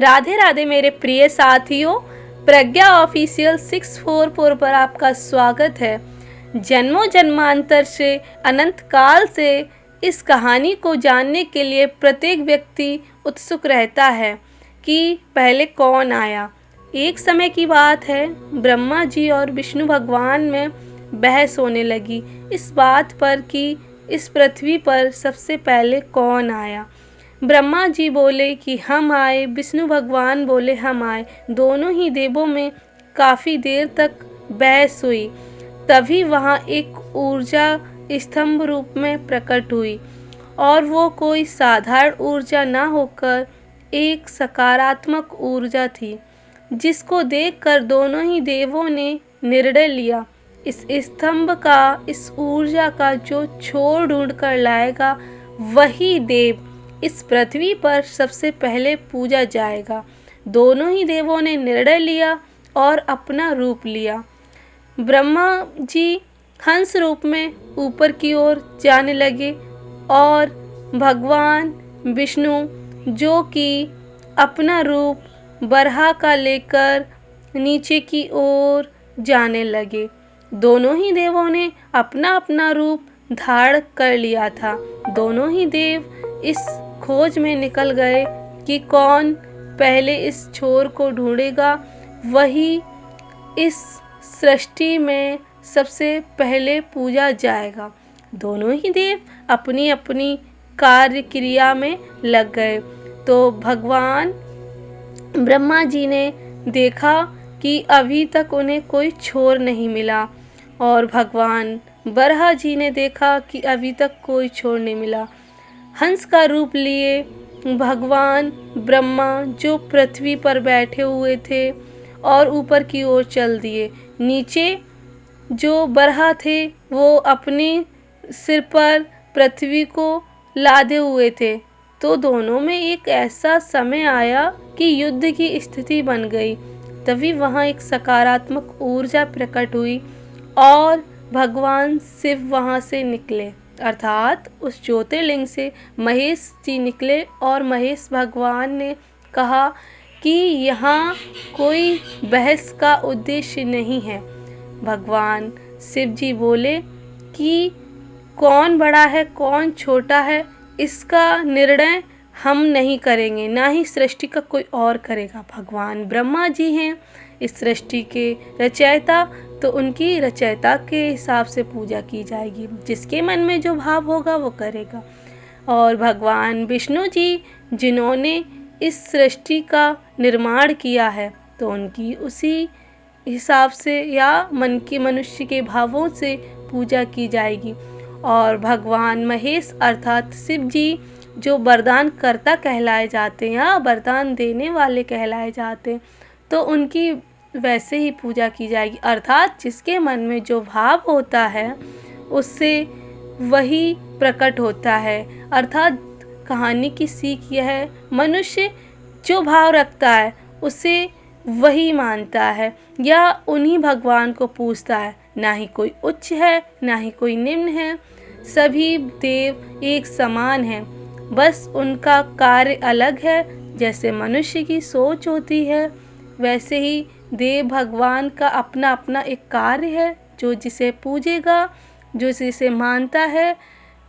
राधे राधे मेरे प्रिय साथियों, प्रज्ञा ऑफिशियल 644 पर आपका स्वागत है। जन्मों जन्मांतर से, अनंत काल से इस कहानी को जानने के लिए प्रत्येक व्यक्ति उत्सुक रहता है कि पहले कौन आया। एक समय की बात है, ब्रह्मा जी और विष्णु भगवान में बहस होने लगी इस बात पर कि इस पृथ्वी पर सबसे पहले कौन आया। ब्रह्मा जी बोले कि हम आए, विष्णु भगवान बोले हम आए। दोनों ही देवों में काफ़ी देर तक बहस हुई। तभी वहाँ एक ऊर्जा स्तंभ रूप में प्रकट हुई और वो कोई साधारण ऊर्जा ना होकर एक सकारात्मक ऊर्जा थी, जिसको देखकर दोनों ही देवों ने निर्णय लिया, इस स्तंभ का, इस ऊर्जा का जो छोर ढूंढ कर लाएगा वही देव इस पृथ्वी पर सबसे पहले पूजा जाएगा। दोनों ही देवों ने निर्णय लिया और अपना रूप लिया। ब्रह्मा जी हंस रूप में ऊपर की ओर जाने लगे और भगवान विष्णु जो कि अपना रूप बरहा का लेकर नीचे की ओर जाने लगे। दोनों ही देवों ने अपना अपना रूप धारण कर लिया था। दोनों ही देव इस खोज में निकल गए कि कौन पहले इस छोर को ढूंढेगा, वही इस सृष्टि में सबसे पहले पूजा जाएगा। दोनों ही देव अपनी अपनी कार्य क्रिया में लग गए। तो भगवान ब्रह्मा जी ने देखा कि अभी तक उन्हें कोई छोर नहीं मिला और भगवान बरहा जी ने देखा कि अभी तक कोई छोर नहीं मिला। हंस का रूप लिए भगवान ब्रह्मा जो पृथ्वी पर बैठे हुए थे और ऊपर की ओर चल दिए। नीचे जो बरहा थे वो अपने सिर पर पृथ्वी को लादे हुए थे। तो दोनों में एक ऐसा समय आया कि युद्ध की स्थिति बन गई। तभी वहाँ एक सकारात्मक ऊर्जा प्रकट हुई और भगवान शिव वहाँ से निकले, अर्थात उस ज्योतिर्लिंग से महेश जी निकले और महेश भगवान ने कहा कि यहाँ कोई बहस का उद्देश्य नहीं है। भगवान शिव जी बोले कि कौन बड़ा है कौन छोटा है इसका निर्णय हम नहीं करेंगे, ना ही सृष्टि का कोई और करेगा। भगवान ब्रह्मा जी हैं इस सृष्टि के रचयिता, तो उनकी रचयिता के हिसाब से पूजा की जाएगी। जिसके मन में जो भाव होगा वो करेगा। और भगवान विष्णु जी जिन्होंने इस सृष्टि का निर्माण किया है, तो उनकी उसी हिसाब से या मन के मनुष्य के भावों से पूजा की जाएगी। और भगवान महेश अर्थात शिव जी जो वरदान कर्ता कहलाए जाते हैं या वरदान देने वाले कहलाए जाते हैं, तो उनकी वैसे ही पूजा की जाएगी। अर्थात जिसके मन में जो भाव होता है उससे वही प्रकट होता है। अर्थात कहानी की सीख यह है, मनुष्य जो भाव रखता है उसे वही मानता है या उन्हीं भगवान को पूजता है। ना ही कोई उच्च है ना ही कोई निम्न है, सभी देव एक समान हैं, बस उनका कार्य अलग है। जैसे मनुष्य की सोच होती है वैसे ही देव भगवान का अपना अपना एक कार्य है। जो जिसे पूजेगा, जो जिसे मानता है,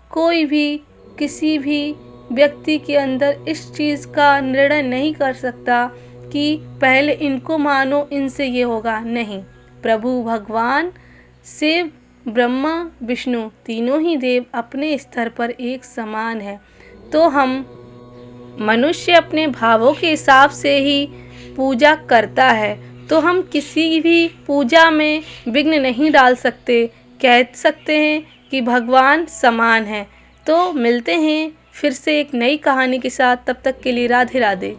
कोई भी किसी भी व्यक्ति के अंदर इस चीज़ का निर्णय नहीं कर सकता कि पहले इनको मानो इनसे ये होगा। नहीं, प्रभु भगवान शिव ब्रह्मा विष्णु तीनों ही देव अपने स्तर पर एक समान है। तो हम मनुष्य अपने भावों के हिसाब से ही पूजा करता है, तो हम किसी भी पूजा में विघ्न नहीं डाल सकते। कह सकते हैं कि भगवान समान है। तो मिलते हैं फिर से एक नई कहानी के साथ, तब तक के लिए राधे राधे।